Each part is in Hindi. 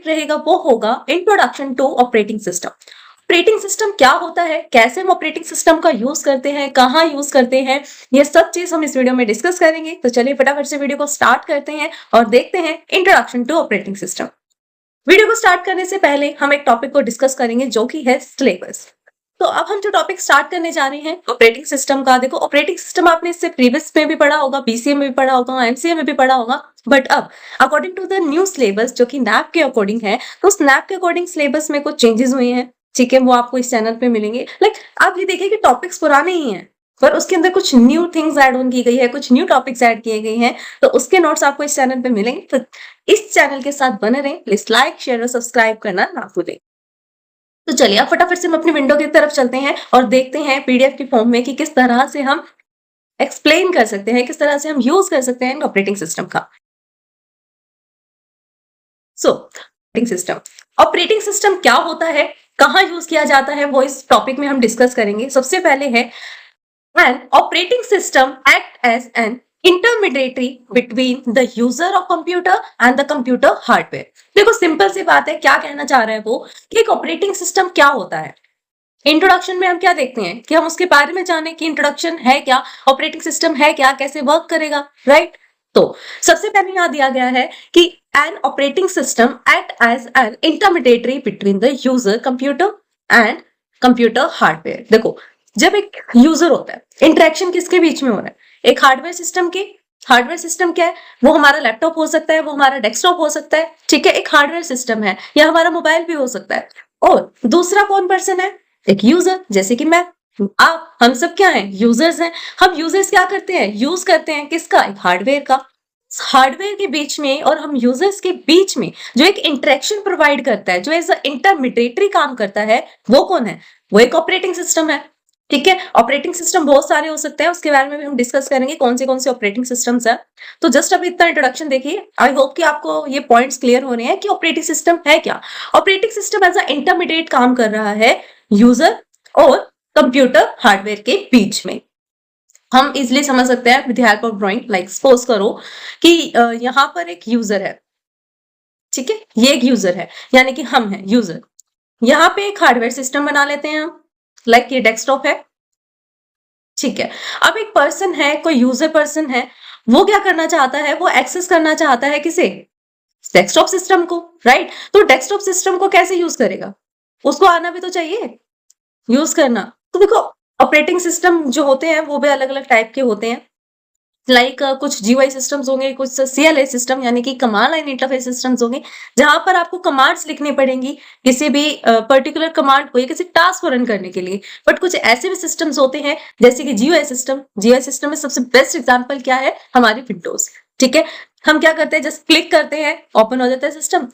रहेगा वो होगा introduction to operating system. Operating system क्या होता है, कैसे हम ऑपरेटिंग सिस्टम का यूज करते हैं, कहाँ यूज करते हैं, ये सब चीज हम इस वीडियो में डिस्कस करेंगे। तो चलिए फटाफट से वीडियो को स्टार्ट करते हैं और देखते हैं introduction to operating system. Video को स्टार्ट करने से पहले हम एक टॉपिक को डिस्कस करेंगे जो कि है सिलेबस। तो अब हम जो टॉपिक स्टार्ट करने जा रहे हैं ऑपरेटिंग सिस्टम का, देखो ऑपरेटिंग सिस्टम आपने इससे प्रीवियस में भी पढ़ा होगा, बीसीए में भी पढ़ा होगा, एमसीए में भी पढ़ा होगा, बट अब according to the new syllabus जो कि नैप के अकॉर्डिंग है, तो उस नैप के अकॉर्डिंग सिलेबस में कुछ चेंजेस हुए हैं। ठीक है, वो आपको इस चैनल पे मिलेंगे। आप ये देखिए कि टॉपिक्स पुराने ही हैं पर उसके अंदर कुछ न्यू थिंग्स ऐड ऑन की गई है, कुछ न्यू टॉपिक्स ऐड किए गए हैं, तो उसके नोट्स आपको इस चैनल पे मिलेंगे। तो इस चैनल के साथ बने रहें, प्लीज लाइक शेयर और सब्सक्राइब करना ना भूलें। तो चलिए अब फटाफट से हम अपनी विंडो की तरफ चलते हैं और देखते हैं पीडीएफ की फॉर्म में कि किस तरह से हम एक्सप्लेन कर सकते हैं, किस तरह से हम यूज कर सकते हैं ऑपरेटिंग सिस्टम का। ऑपरेटिंग सिस्टम क्या होता है, कहाँ यूज किया जाता है, वो इस टॉपिक में हम डिस्कस करेंगे। सबसे पहले है An operating system act as an intermediary between the user of computer and the computer hardware। देखो सिंपल सी बात है, क्या कहना चाह रहा है वो कि एक ऑपरेटिंग सिस्टम क्या होता है। इंट्रोडक्शन में हम क्या देखते हैं कि हम उसके बारे में जाने कि इंट्रोडक्शन है क्या, ऑपरेटिंग सिस्टम है क्या, कैसे वर्क करेगा, राइट। तो सबसे पहले यहाँ दिया गया है कि an operating system act as an intermediary between the user computer and computer hardware। देखो जब एक यूजर होता है, इंटरेक्शन किसके बीच में हो रहा है, एक हार्डवेयर सिस्टम के। हार्डवेयर सिस्टम क्या है, वो हमारा लैपटॉप हो सकता है, वो हमारा डेस्कटॉप हो सकता है, ठीक है, एक हार्डवेयर सिस्टम है, या हमारा मोबाइल भी हो सकता है। और दूसरा कौन पर्सन है, एक यूजर, जैसे कि मैं, आप, हम सब क्या है, यूजर्स हैं। हम यूजर्स क्या करते हैं, यूज करते हैं किसका, एक हार्डवेयर का। हार्डवेयर के बीच में और हम यूजर्स के बीच में जो एक इंटरेक्शन प्रोवाइड करता है, जो एज अ इंटरमीडिएटरी काम करता है, वो कौन है, वो एक ऑपरेटिंग सिस्टम है। ठीक है, ऑपरेटिंग सिस्टम बहुत सारे हो सकते हैं, उसके बारे में भी हम डिस्कस करेंगे कौन से ऑपरेटिंग सिस्टम्स है। तो जस्ट अभी इतना इंट्रोडक्शन देखिए, आई होप कि आपको ये पॉइंट्स क्लियर हो रहे हैं कि ऑपरेटिंग सिस्टम है क्या। Operating system as a intermediate काम कर रहा है यूजर और कंप्यूटर हार्डवेयर के बीच में। हम इजिली समझ सकते हैं with help of drawing. Like suppose करो कि यहाँ पर एक यूजर है, ठीक है, ये एक यूजर है, यानी कि हम हैं यूजर। यहाँ पे एक हार्डवेयर सिस्टम बना लेते हैं हम, लाइक ये डेस्कटॉप है, ठीक है। अब एक पर्सन है, कोई यूजर पर्सन है, वो क्या करना चाहता है, वो एक्सेस करना चाहता है किसे, डेस्कटॉप सिस्टम को, राइट। तो डेस्कटॉप सिस्टम को कैसे यूज करेगा, उसको आना भी तो चाहिए यूज करना। तो देखो ऑपरेटिंग सिस्टम जो होते हैं वो भी अलग अलग टाइप के होते हैं। कुछ जीयूआई सिस्टम्स होंगे, कुछ सीएलए सिस्टम यानी कि कमांड लाइन इंटरफेस सिस्टम्स होंगे, जहां पर आपको कमांड्स लिखनी पड़ेंगी किसी भी पर्टिकुलर कमांड को या किसी टास्क को रन करने के लिए। बट कुछ ऐसे भी सिस्टम्स होते हैं जैसे कि जीयूआई सिस्टम। जीयूआई सिस्टम में सबसे बेस्ट एग्जांपल क्या है, हमारी विंडोज। ठीक है, हम क्या करते हैं, जस्ट क्लिक करते हैं, ओपन हो जाता है सिस्टम,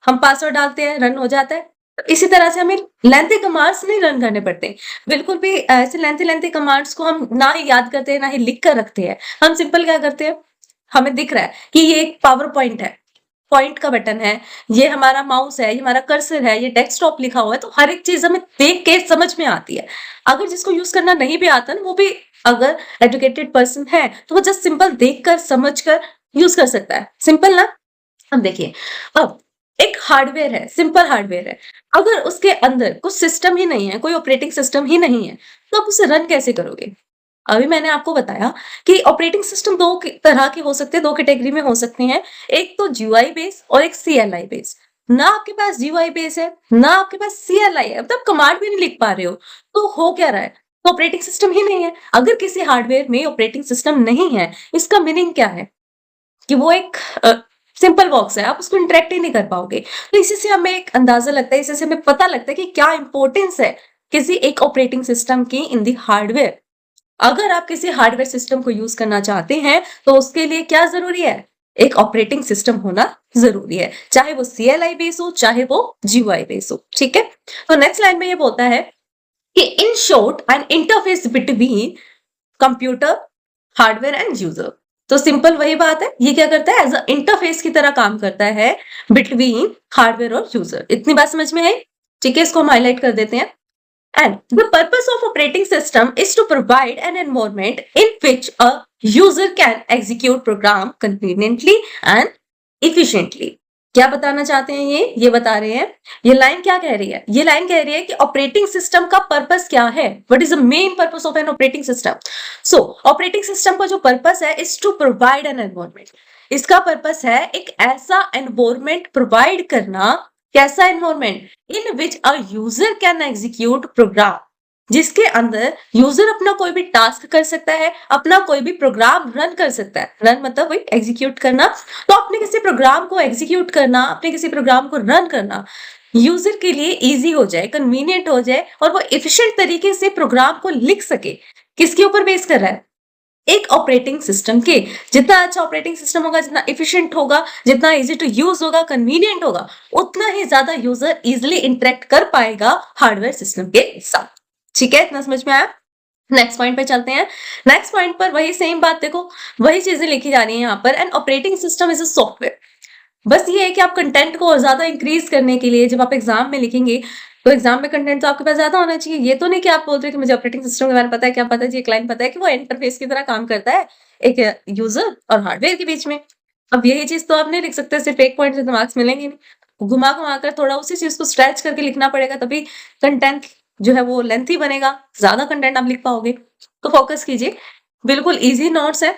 हम पासवर्ड डालते हैं, रन हो जाता है। इसी तरह से हमें लेंथी कमांड्स नहीं रन करने पड़ते, बिल्कुल भी ऐसे लेंथी कमांड्स को हम ना ही याद करते हैं ना ही लिख कर रखते हैं। हम सिंपल क्या करते हैं, हमें दिख रहा है कि ये एक पावर पॉइंट है, पॉइंट का बटन है, ये हमारा माउस है, ये हमारा कर्सर है, ये डेस्कटॉप लिखा हुआ है, तो हर एक चीज हमें देख के समझ में आती है। अगर जिसको यूज करना नहीं भी आता ना, वो भी अगर एजुकेटेड पर्सन है तो वो जस्ट सिंपल देख कर समझ कर यूज कर सकता है। सिंपल ना। अब देखिए, अब एक हार्डवेयर है, सिंपल हार्डवेयर है, अगर उसके अंदर कुछ सिस्टम ही नहीं है, कोई ऑपरेटिंग सिस्टम ही नहीं है, तो आप उसे रन कैसे करोगे। अभी मैंने आपको बताया कि ऑपरेटिंग सिस्टम दो तरह के हो सकते हैं, दो कैटेगरी में हो सकते हैं, एक तो जीयूआई बेस और एक सीएलआई बेस। ना आपके पास जीयूआई बेस है ना आपके पास सीएलआई है, मतलब कमांड भी नहीं लिख पा रहे हो, तो हो क्या रहा है, तो ऑपरेटिंग सिस्टम ही नहीं है। अगर किसी हार्डवेयर में ऑपरेटिंग सिस्टम नहीं है, इसका मीनिंग क्या है कि वो एक सिंपल बॉक्स है, आप उसको इंटरेक्ट ही नहीं कर पाओगे। तो इसी से हमें एक अंदाजा लगता है, इसी से हमें पता लगता है कि क्या इंपॉर्टेंस है किसी एक ऑपरेटिंग सिस्टम की इन दी हार्डवेयर। अगर आप किसी हार्डवेयर सिस्टम को यूज करना चाहते हैं तो उसके लिए क्या जरूरी है, एक ऑपरेटिंग सिस्टम होना जरूरी है, चाहे वो सीएलआई बेस हो चाहे वो जीयूआई बेस हो। ठीक है, तो नेक्स्ट लाइन में ये बोलता है कि in short N interface between computer hardware and user. तो सिंपल वही बात है, ये क्या करता है, एज अ इंटरफेस की तरह काम करता है बिटवीन हार्डवेयर और यूजर। इतनी बात समझ में आई। ठीक है, इसको हम हाईलाइट कर देते हैं। And the purpose of operating system is to provide an environment in which a user can execute program conveniently and efficiently। क्या बताना चाहते हैं ये बता रहे हैं। ये लाइन क्या कह रही है? ये लाइन कह रही है कि ऑपरेटिंग सिस्टम का पर्पस क्या है, what is the main purpose of an operating system. So operating system का जो पर्पस है is to provide an environment. इसका पर्पस है एक ऐसा एनवायरमेंट प्रोवाइड करना। कैसा environment? In which a user can execute program, जिसके अंदर यूजर अपना कोई भी टास्क कर सकता है, अपना कोई भी प्रोग्राम रन कर सकता है। रन मतलब वही एग्जीक्यूट करना। तो अपने किसी प्रोग्राम को एग्जीक्यूट करना, अपने किसी प्रोग्राम को रन करना यूजर के लिए इजी हो जाए, कन्वीनियंट हो जाए और वो एफिशिएंट तरीके से प्रोग्राम को लिख सके। किसके ऊपर बेस कर रहा है? एक ऑपरेटिंग सिस्टम के। जितना अच्छा ऑपरेटिंग सिस्टम होगा, जितना एफिशिएंट होगा, जितना इजी टू यूज होगा, कन्वीनियंट होगा, उतना ही ज्यादा यूजर इजिली इंटरेक्ट कर पाएगा हार्डवेयर सिस्टम के साथ। ठीक है, इतना समझ में आया? नेक्स्ट पॉइंट पे चलते हैं। नेक्स्ट पॉइंट पर वही सेम बात, देखो वही चीजें लिखी जा रही है यहाँ पर। N operating system is a software. बस ये है कि आप कंटेंट को और ज्यादा इंक्रीज करने के लिए जब आप एग्जाम में लिखेंगे तो एग्जाम में कंटेंट तो आपके पास ज्यादा होना चाहिए। ये तो नहीं कि आप बोल रहे कि मुझे ऑपरेटिंग सिस्टम के बारे में पता है, क्या पता है जी, एक लाइन पता है कि वो इंटरफेस की तरह काम करता है एक यूजर और हार्डवेयर के बीच में। अब यही चीज तो आप नहीं लिख सकते, सिर्फ एक पॉइंट से तो मार्क्स मिलेंगे नहीं। घुमा घुमा कर थोड़ा उसी चीज को स्ट्रेच करके लिखना पड़ेगा, तभी कंटेंट जो है वो लेंथी बनेगा, ज्यादा कंटेंट आप लिख पाओगे। तो फोकस कीजिए, बिल्कुल इजी नोट्स है।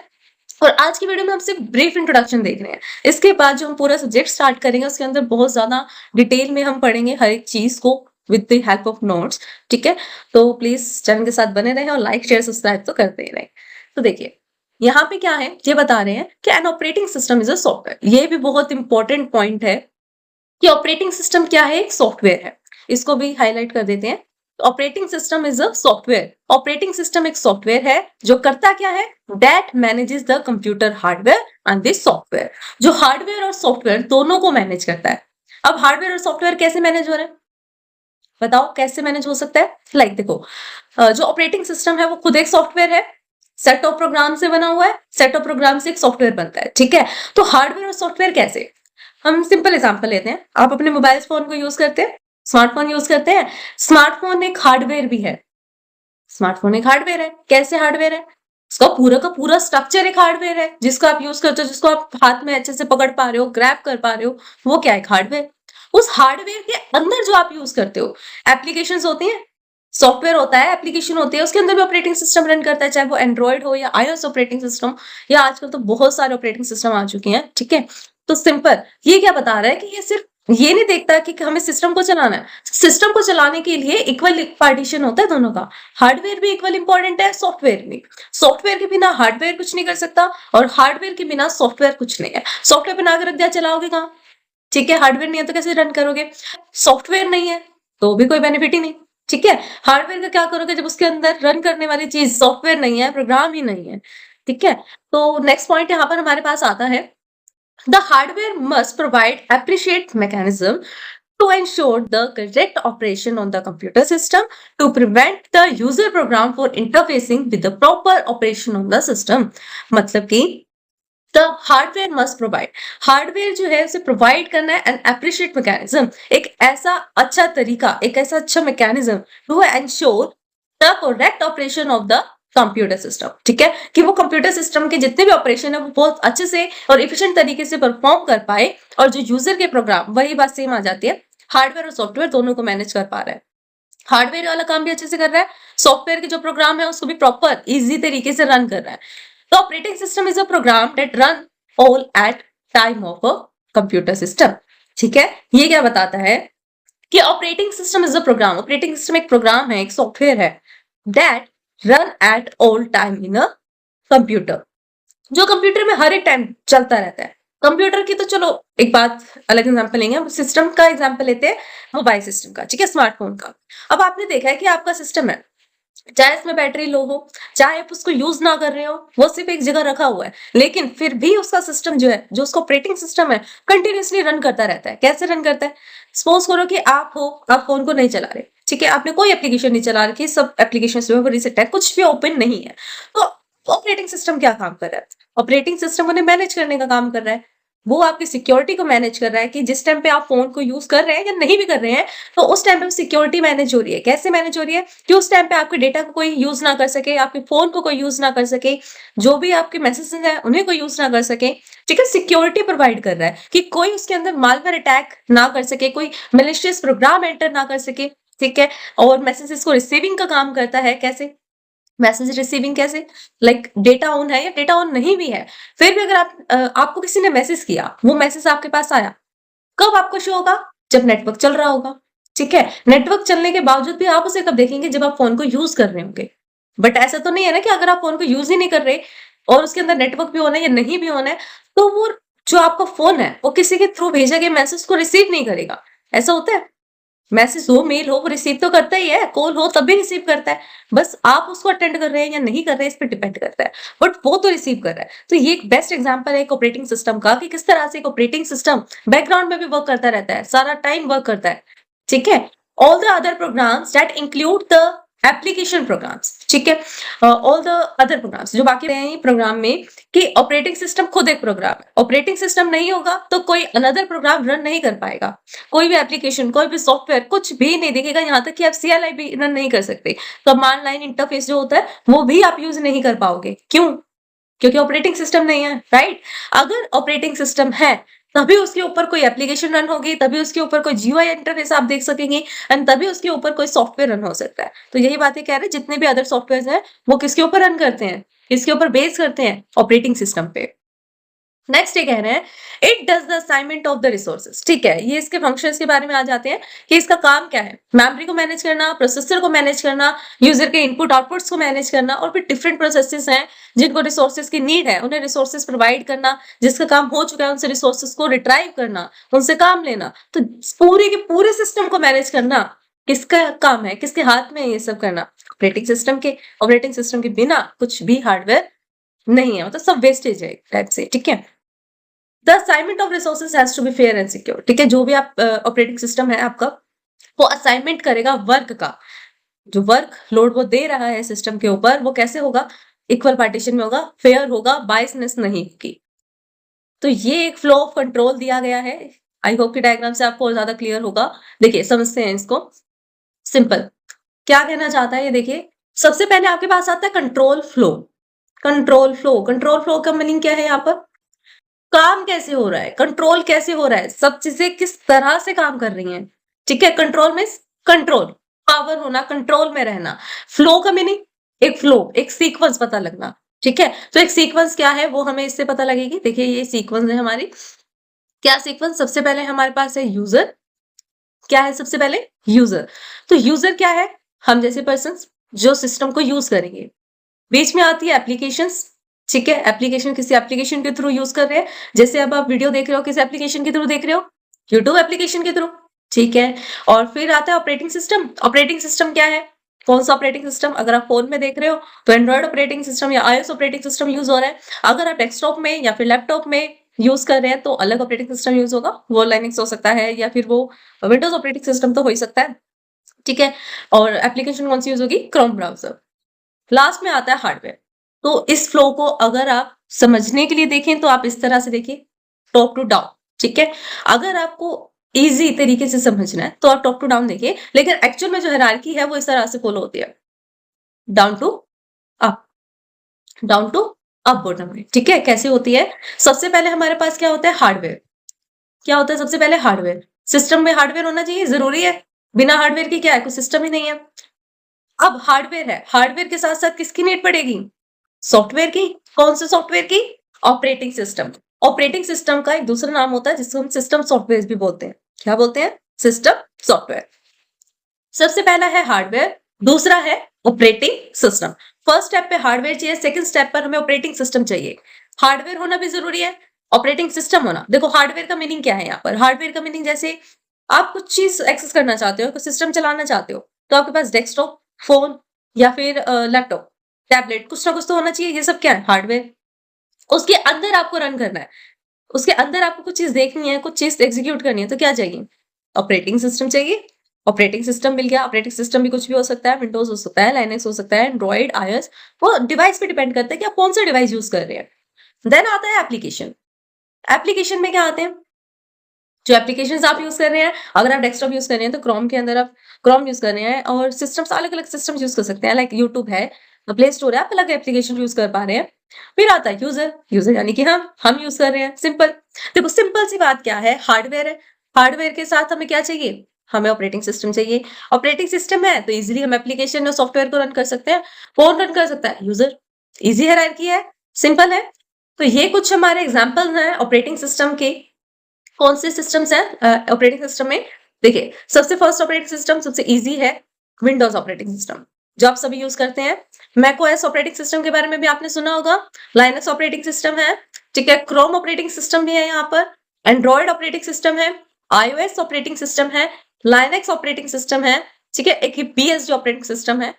और आज की वीडियो में हम सिर्फ ब्रीफ इंट्रोडक्शन देख रहे हैं। इसके बाद जो हम पूरा सब्जेक्ट स्टार्ट करेंगे उसके अंदर बहुत ज्यादा डिटेल में हम पढ़ेंगे हर एक चीज को with the help of notes. ठीक है, तो प्लीज चैनल के साथ बने रहें और लाइक शेयर सब्सक्राइब तो करते ही रहें। तो देखिए यहाँ पे क्या है, ये बता रहे हैं कि N operating system is a software. ये भी बहुत इंपॉर्टेंट पॉइंट है कि ऑपरेटिंग सिस्टम क्या है, एक सॉफ्टवेयर है। इसको भी हाईलाइट कर देते हैं। Operating system is a software. Operating system एक सॉफ्टवेयर है जो करता क्या है, that manages the computer hardware and this software. जो हार्डवेयर और सॉफ्टवेयर दोनों को मैनेज करता है। अब हार्डवेयर और सॉफ्टवेयर कैसे मैनेज हो रहे हैं, बताओ कैसे मैनेज हो सकता है? लाइक देखो, जो ऑपरेटिंग सिस्टम है वो खुद एक सॉफ्टवेयर है, सेट ऑफ प्रोग्राम से बना हुआ है, सेट ऑफ प्रोग्राम से एक सॉफ्टवेयर बनता है। ठीक है, तो हार्डवेयर और सॉफ्टवेयर कैसे? हम सिंपल एग्जांपल लेते हैं। आप अपने मोबाइल फोन को यूज करते हैं, स्मार्टफोन यूज करते हैं। स्मार्टफोन एक हार्डवेयर भी है। स्मार्टफोन एक हार्डवेयर है। कैसे हार्डवेयर है? उसका पूरा का पूरा स्ट्रक्चर एक हार्डवेयर है, जिसको आप यूज करते हो, जिसको आप हाथ में अच्छे से पकड़ पा रहे हो, ग्रैब कर पा रहे हो, वो क्या है, हार्डवेयर। उस हार्डवेयर के अंदर जो आप यूज करते हो, एप्लीकेशंस होती हैं, सॉफ्टवेयर होता है, एप्लीकेशन होती है, उसके अंदर भी ऑपरेटिंग सिस्टम रन करता है, चाहे वो एंड्रॉइड हो या iOS ऑपरेटिंग सिस्टम, या आजकल तो बहुत सारे ऑपरेटिंग सिस्टम आ चुके हैं। ठीक है, तो सिंपल ये क्या बता रहा है कि ये सिर्फ ये नहीं देखता कि हमें सिस्टम को चलाना है। सिस्टम को चलाने के लिए इक्वल पार्टीशन होता है दोनों का। हार्डवेयर भी इक्वल इंपॉर्टेंट है, सॉफ्टवेयर भी। सॉफ्टवेयर के बिना हार्डवेयर कुछ नहीं कर सकता और हार्डवेयर के बिना सॉफ्टवेयर कुछ नहीं है। सॉफ्टवेयर बना के रख दिया, चलाओगे कहाँ? ठीक है, हार्डवेयर नहीं है तो कैसे रन करोगे? सॉफ्टवेयर नहीं है तो भी कोई बेनिफिट ही नहीं। ठीक है, हार्डवेयर का क्या करोगे जब उसके अंदर रन करने वाली चीज सॉफ्टवेयर नहीं है, प्रोग्राम ही नहीं है। ठीक है, तो नेक्स्ट पॉइंट यहाँ पर हमारे पास आता है, the hardware must provide appropriate mechanism to ensure the correct operation on the computer system to prevent the user program for interfacing with the proper operation on the system। मतलब कि the hardware must provide, hardware जो है उसे प्रोवाइड करना है एन एप्रिशिएट मैकेनिज्म, एक ऐसा अच्छा तरीका, एक ऐसा अच्छा mechanism to ensure the correct operation of the computer system. ठीक है, कि वो कंप्यूटर सिस्टम के जितने भी ऑपरेशन है वो बहुत अच्छे से और इफिशिएंट तरीके से परफॉर्म कर पाए, और जो यूजर के प्रोग्राम, वही बात सेम आ जाती है, हार्डवेयर और सॉफ्टवेयर दोनों को मैनेज कर पा रहा है। हार्डवेयर वाला काम भी अच्छे से कर रहा है, सॉफ्टवेयर के जो प्रोग्राम है उसको भी प्रॉपर इजी तरीके से रन कर रहा है। The operating system is a program that run all at time of a computer system। ठीक है, ये क्या बताता है कि operating system is a program. Operating system एक प्रोग्राम है, एक सॉफ्टवेयर है, that run at all time in a computer, जो कंप्यूटर में हर एक टाइम चलता रहता है। कंप्यूटर की तो चलो एक बात अलग एग्जांपल लेंगे, सिस्टम का एग्जांपल लेते हैं, मोबाइल सिस्टम का। ठीक है, स्मार्टफोन का। अब आपने देखा है कि आपका सिस्टम है, चाहे इसमें बैटरी लो हो, चाहे आप उसको यूज ना कर रहे हो, वो सिर्फ एक जगह रखा हुआ है, लेकिन फिर भी उसका सिस्टम जो है, जो उसका ऑपरेटिंग सिस्टम है, कंटिन्यूअसली रन करता रहता है। कैसे रन करता है? सपोज करो कि आप हो, आप फोन को नहीं चला रहे, ठीक है, आपने कोई एप्लीकेशन नहीं चला रखी, सब एप्लीकेशन जो है वो रिसेट है, कुछ भी ओपन नहीं है, तो ऑपरेटिंग सिस्टम क्या काम कर रहा है? ऑपरेटिंग सिस्टम उन्हें मैनेज करने का काम कर रहा है। वो आपकी सिक्योरिटी को मैनेज कर रहा है कि जिस टाइम पे आप फोन को यूज कर रहे हैं या नहीं भी कर रहे हैं, तो उस टाइम पे सिक्योरिटी मैनेज हो रही है। कैसे मैनेज हो रही है? कि उस टाइम पे आपके डेटा को कोई यूज ना कर सके, आपके फोन को कोई यूज ना कर सके, जो भी आपके मैसेजेस हैं उन्हें कोई यूज ना कर सके। ठीक है, सिक्योरिटी प्रोवाइड कर रहा है कि कोई उसके अंदर मालवेयर अटैक ना कर सके, कोई मेलिशियस प्रोग्राम एंटर ना कर सके। ठीक है, और मैसेजेस को रिसीविंग का काम करता है। कैसे मैसेज रिसीविंग? कैसे? लाइक डेटा ऑन है या डेटा ऑन नहीं भी है, फिर भी अगर आपको किसी ने मैसेज किया, वो मैसेज आपके पास आया, कब आपको शो होगा? जब नेटवर्क चल रहा होगा। ठीक है, नेटवर्क चलने के बावजूद भी आप उसे कब देखेंगे? जब आप फोन को यूज कर रहे होंगे। बट ऐसा तो नहीं है ना कि अगर आप फोन को यूज ही नहीं कर रहे और उसके अंदर नेटवर्क भी होना है या नहीं भी होना है, तो वो जो आपका फोन है वो किसी के थ्रू भेजे गए मैसेज को रिसीव नहीं करेगा। ऐसा होता है? मैसेज हो, मेल हो, वो रिसीव तो करता ही है, कॉल हो तब भी रिसीव करता है। बस आप उसको अटेंड कर रहे हैं या नहीं कर रहे हैं, इस पर डिपेंड करता है, बट वो तो रिसीव कर रहा है। तो ये एक बेस्ट एग्जांपल है एक ऑपरेटिंग सिस्टम का, कि किस तरह से एक ऑपरेटिंग सिस्टम बैकग्राउंड में भी वर्क करता रहता है, सारा टाइम वर्क करता है। ठीक है, all the other programmes that include the application programs. ठीक है, ऑल द अदर प्रोग्राम्स जो बाकी रहे हैं प्रोग्राम में, कि ऑपरेटिंग सिस्टम खुद एक प्रोग्राम है। ऑपरेटिंग सिस्टम नहीं होगा तो कोई अनदर प्रोग्राम रन नहीं कर पाएगा, कोई भी एप्लीकेशन, कोई भी सॉफ्टवेयर कुछ भी नहीं दिखेगा, यहाँ तक कि आप CLI भी रन नहीं कर सकते। कमांड लाइन इंटरफेस जो होता है वो भी आप यूज नहीं कर पाओगे। क्यों? क्योंकि ऑपरेटिंग सिस्टम नहीं है, राइट? अगर ऑपरेटिंग सिस्टम है तभी उसके ऊपर कोई एप्लीकेशन रन होगी, तभी उसके ऊपर कोई GUI इंटरफेस आप देख सकेंगे, एंड तभी उसके ऊपर कोई सॉफ्टवेयर रन हो सकता है। तो यही बातें कह रहे हैं, जितने भी अदर सॉफ्टवेयर हैं वो किसके ऊपर रन करते हैं, किसके ऊपर बेस करते हैं? ऑपरेटिंग सिस्टम पे। नेक्स्ट ये कह रहे हैं, it does the assignment of the resources. ठीक है, ये इसके फंक्शंस के बारे में आ जाते हैं कि इसका काम क्या है। मेमोरी को मैनेज करना, प्रोसेसर को मैनेज करना, यूजर के इनपुट आउटपुट्स को मैनेज करना, और फिर डिफरेंट प्रोसेसेस हैं जिनको रिसोर्सेज की नीड है, उन्हें रिसोर्सेज प्रोवाइड करना, जिसका काम हो चुका है उनसे रिसोर्सेज को रिट्राइव करना, उनसे काम लेना। तो पूरे के पूरे सिस्टम को मैनेज करना किसका काम है, किसके हाथ में है ये सब करना? ऑपरेटिंग सिस्टम के। ऑपरेटिंग सिस्टम के बिना कुछ भी हार्डवेयर नहीं है, मतलब सब वेस्टेज है टाइप से। ठीक है, the assignment of resources has to be fair and secure. ठीक है, जो भी आप ऑपरेटिंग सिस्टम है आपका, वो असाइनमेंट करेगा वर्क का, जो वर्क लोड वो दे रहा है सिस्टम के ऊपर, वो कैसे होगा? इक्वल पार्टीशन में होगा, फेयर होगा, बायसनेस नहीं होगी। तो ये एक फ्लो ऑफ कंट्रोल दिया गया है। आई होप कि डायग्राम से आपको और ज्यादा क्लियर होगा। देखिए, समझते हैं इसको। सिंपल, क्या कहना चाहता है ये देखिए। सबसे पहले आपके पास आता है control flow. Control flow, control flow का मीनिंग क्या है? यहाँ पर काम कैसे हो रहा है, कंट्रोल कैसे हो रहा है, सब चीजें किस तरह से काम कर रही हैं। ठीक है, कंट्रोल में कंट्रोल, पावर होना, कंट्रोल में रहना। फ्लो का मीनिंग एक फ्लो, एक सीक्वेंस पता लगना। ठीक है, तो एक सीक्वेंस क्या है वो हमें इससे पता लगेगी। देखिए, ये सीक्वेंस है हमारी। क्या सीक्वेंस? सबसे पहले हमारे पास है यूजर। क्या है सबसे पहले? यूजर। तो यूजर क्या है? हम जैसे पर्सन जो सिस्टम को यूज करेंगे। बीच में आती है एप्लीकेशंस। ठीक है, एप्लीकेशन, किसी एप्लीकेशन के थ्रू यूज कर रहे हैं, जैसे अब आप वीडियो देख रहे हो, किस एप्लीकेशन के थ्रू देख रहे हो? यूट्यूब एप्लीकेशन के थ्रू। ठीक है, और फिर आता है ऑपरेटिंग सिस्टम। ऑपरेटिंग सिस्टम क्या है? कौन सा ऑपरेटिंग सिस्टम? अगर आप फोन में देख रहे हो तो एंड्रॉइड ऑपरेटिंग सिस्टम या iOS ऑपरेटिंग सिस्टम यूज हो रहा है। अगर आप डेस्कटॉप में या फिर लैपटॉप में यूज कर रहे हैं तो अलग ऑपरेटिंग सिस्टम यूज होगा, वो लाइनक्स हो सकता है या फिर वो विंडोज ऑपरेटिंग सिस्टम तो हो ही सकता है। ठीक है, और एप्लीकेशन कौन सी यूज होगी? Chrome browser. लास्ट में आता है हार्डवेयर। तो इस फ्लो को अगर आप समझने के लिए देखें तो आप इस तरह से देखिए, टॉप टू डाउन। ठीक है, अगर आपको इजी तरीके से समझना है तो आप टॉप टू डाउन देखिए, लेकिन एक्चुअल में जो हायरार्की है वो इस तरह से फॉलो होती है, down to up, down to up bottom में। ठीक है, कैसे होती है? सबसे पहले हमारे पास क्या होता है? हार्डवेयर। क्या होता है सबसे पहले? हार्डवेयर। सिस्टम में हार्डवेयर होना चाहिए, जरूरी है। बिना हार्डवेयर के क्या है? कुछ सिस्टम ही नहीं है। अब हार्डवेयर है, हार्डवेयर के साथ साथ किसकी नीड पड़ेगी? सॉफ्टवेयर की। कौन से सॉफ्टवेयर की? Operating system. ऑपरेटिंग सिस्टम का एक दूसरा नाम होता है जिसको हम सिस्टम सॉफ्टवेयर भी बोलते हैं। क्या बोलते हैं? System software. सबसे पहला है हार्डवेयर, दूसरा है ऑपरेटिंग सिस्टम। फर्स्ट स्टेप पे हार्डवेयर चाहिए, सेकंड स्टेप पर हमें ऑपरेटिंग सिस्टम चाहिए। हार्डवेयर होना भी जरूरी है, ऑपरेटिंग सिस्टम होना। देखो, हार्डवेयर का मीनिंग क्या है यहाँ पर? हार्डवेयर का मीनिंग जैसे आप कुछ चीज एक्सेस करना चाहते हो, कुछ सिस्टम चलाना चाहते हो, तो आपके पास डेस्कटॉप, फोन या फिर लैपटॉप, टैबलेट, कुछ ना कुछ तो होना चाहिए। ये सब क्या है? हार्डवेयर। उसके अंदर आपको रन करना है, उसके अंदर आपको कुछ चीज देखनी है, कुछ चीज एग्जीक्यूट करनी है, तो क्या चाहिए? ऑपरेटिंग सिस्टम चाहिए। ऑपरेटिंग सिस्टम मिल गया। ऑपरेटिंग सिस्टम भी कुछ भी हो सकता है, विंडोज हो सकता है, लाइनक्स हो सकता है, एंड्रॉइड, iOS, वो डिवाइस पे डिपेंड करता है कि आप कौन सा डिवाइस यूज कर रहे हैं। देन आता है एप्लीकेशन। एप्लीकेशन में क्या आते हैं, जो एप्लीकेशंस आप यूज कर रहे हैं, अगर आप डेस्कटॉप यूज कर रहे हैं तो क्रोम के अंदर आप क्रोम यूज कर रहे हैं, और सिस्टम्स अलग अलग सिस्टम्स यूज कर सकते हैं, लाइक यूट्यूब है, प्ले स्टोर है, आप अलग एप्लीकेशन यूज कर पा रहे हैं। फिर आता है यूजर, यूजर यानी कि हम यूज कर रहे हैं। सिंपल, देखो सिंपल सी बात क्या है, हार्डवेयर है, हार्डवेयर के साथ हमें क्या चाहिए, हमें ऑपरेटिंग सिस्टम चाहिए। ऑपरेटिंग सिस्टम है तो इजीली हम एप्लीकेशन और सॉफ्टवेयर को रन कर सकते हैं। कौन रन कर सकता है, यूजर। इजी हायरार्की है, सिंपल है। तो ये कुछ हमारे एग्जांपल हैं ऑपरेटिंग सिस्टम के। कौन से सिस्टम्स हैं ऑपरेटिंग सिस्टम में, देखिए सबसे फर्स्ट ऑपरेटिंग सिस्टम सबसे इजी है, विंडोज ऑपरेटिंग सिस्टम, जो आप सभी यूज करते हैं। मैक ओएस ऑपरेटिंग सिस्टम के बारे में भी आपने सुना होगा, लाइनक्स ऑपरेटिंग सिस्टम है, ठीक है, क्रोम ऑपरेटिंग सिस्टम भी है यहाँ पर, एंड्रॉइड ऑपरेटिंग सिस्टम है, आईओएस ऑपरेटिंग सिस्टम है, लाइनक्स ऑपरेटिंग सिस्टम है, ठीक है, एक बीएसडी ऑपरेटिंग सिस्टम है।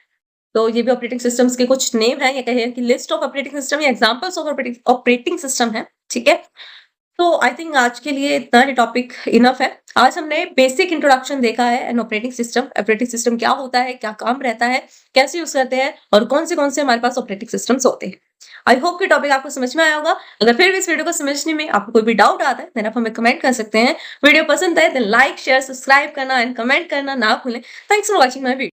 तो ये भी ऑपरेटिंग सिस्टम्स के कुछ नेम है, या कहिए कि लिस्ट ऑफ ऑपरेटिंग सिस्टम या एग्जांपल्स ऑफ ऑपरेटिंग सिस्टम है, ठीक है। तो आई थिंक आज के लिए इतना ही टॉपिक इनफ है। आज हमने बेसिक इंट्रोडक्शन देखा है एन ऑपरेटिंग सिस्टम क्या होता है, क्या काम रहता है, कैसे यूज करते हैं, और कौन से हमारे पास ऑपरेटिंग सिस्टम्स होते हैं। आई होप कि टॉपिक आपको समझ में आया होगा। अगर फिर भी इस वीडियो को समझने में आपको कोई भी डाउट आता है देन आप हमें कमेंट कर सकते हैं। वीडियो पसंद आए देन लाइक शेयर सब्सक्राइब करना एंड कमेंट करना ना भूलें। Thanks for watching my video.